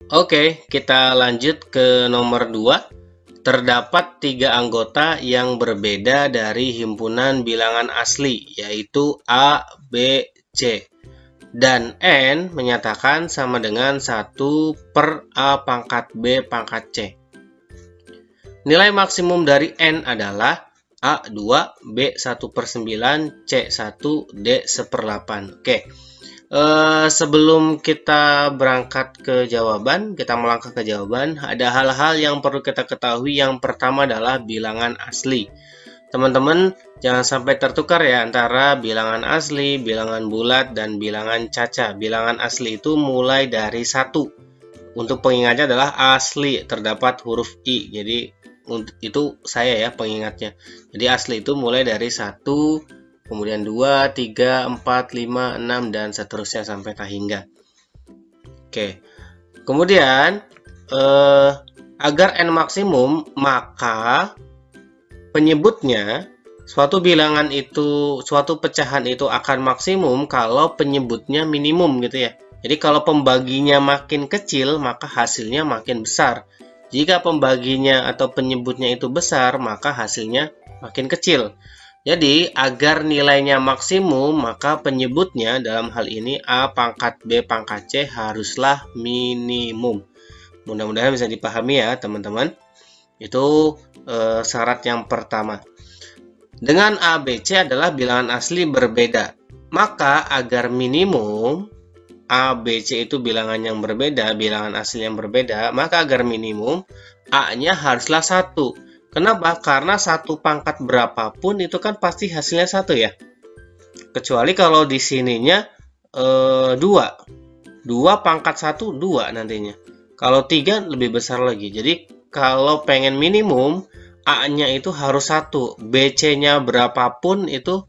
Oke, kita lanjut ke nomor 2. Terdapat 3 anggota yang berbeda dari himpunan bilangan asli, yaitu A, B, C. Dan N menyatakan sama dengan 1 per A pangkat B pangkat C. Nilai maksimum dari N adalah A 2, B 1/9, C 1, D 1/8. Oke. Sebelum kita berangkat ke jawaban, kita melangkah ke jawaban, ada hal-hal yang perlu kita ketahui. Yang pertama adalah bilangan asli. Teman-teman jangan sampai tertukar ya antara bilangan asli, bilangan bulat, dan bilangan caca. Bilangan asli itu mulai dari 1. Untuk pengingatnya adalah asli, terdapat huruf I. Jadi itu saya ya pengingatnya. Jadi asli itu mulai dari 1, kemudian 2, 3, 4, 5, 6, dan seterusnya sampai tak hingga. Oke. Kemudian agar N maksimum, maka penyebutnya, suatu bilangan itu, suatu pecahan itu akan maksimum kalau penyebutnya minimum gitu ya. Jadi kalau pembaginya makin kecil, maka hasilnya makin besar. Jika pembaginya atau penyebutnya itu besar, maka hasilnya makin kecil. Jadi, agar nilainya maksimum, maka penyebutnya dalam hal ini A pangkat B pangkat C haruslah minimum. Mudah-mudahan bisa dipahami ya, teman-teman. Itu syarat yang pertama. Dengan A, B, C adalah bilangan asli berbeda. Maka, agar minimum, A, B, C itu bilangan yang berbeda, bilangan asli yang berbeda, maka agar minimum, A-nya haruslah 1. Kenapa? Karena 1 pangkat berapapun itu kan pasti hasilnya 1 ya. Kecuali kalau di sininya 2. 2 pangkat 1, 2 nantinya. Kalau 3 lebih besar lagi. Jadi kalau pengen minimum, A-nya itu harus 1. BC-nya berapapun itu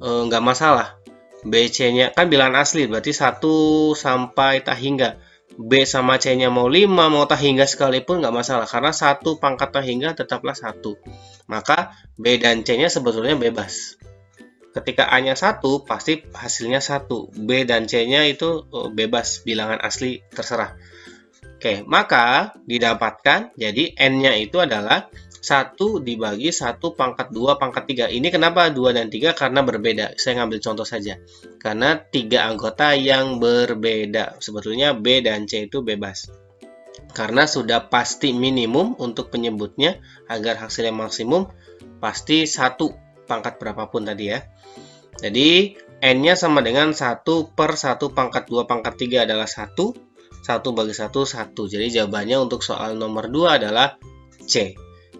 nggak masalah. BC-nya kan bilangan asli, berarti 1 sampai tak hingga. B sama C-nya mau 5, mau tak hingga sekalipun nggak masalah. Karena 1 pangkat tak hingga tetaplah 1. Maka B dan C-nya sebetulnya bebas. Ketika A-nya 1, pasti hasilnya 1. B dan C-nya itu bebas, bilangan asli terserah. Oke, maka didapatkan, jadi N-nya itu adalah 1 dibagi 1 pangkat 2 pangkat 3. Ini kenapa 2 dan 3? Karena berbeda. Saya ngambil contoh saja. Karena 3 anggota yang berbeda. Sebetulnya B dan C itu bebas. Karena sudah pasti minimum untuk penyebutnya, agar hasilnya maksimum, pasti 1 pangkat berapapun tadi ya. Jadi N-nya sama dengan 1 per 1 pangkat 2 pangkat 3 adalah 1. 1 bagi 1, 1. Jadi jawabannya untuk soal nomor 2 adalah C.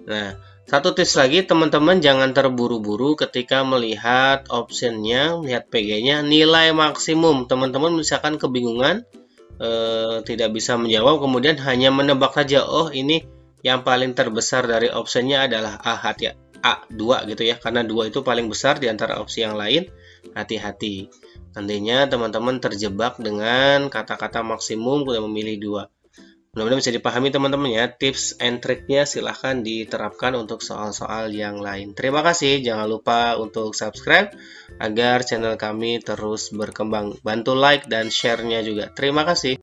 Nah, satu tips lagi, teman-teman jangan terburu-buru ketika melihat optionnya, melihat PG-nya, nilai maksimum. Teman-teman misalkan kebingungan, tidak bisa menjawab, kemudian hanya menebak saja, oh ini yang paling terbesar dari optionnya adalah A, A2 gitu ya, karena 2 itu paling besar di antara opsi yang lain. Hati-hati, nantinya teman-teman terjebak dengan kata-kata maksimum kemudian memilih 2. Mudah-mudahan bisa dipahami teman-teman ya. Tips and triknya silahkan diterapkan untuk soal-soal yang lain. Terima kasih. Jangan lupa untuk subscribe agar channel kami terus berkembang. Bantu like dan share-nya juga. Terima kasih.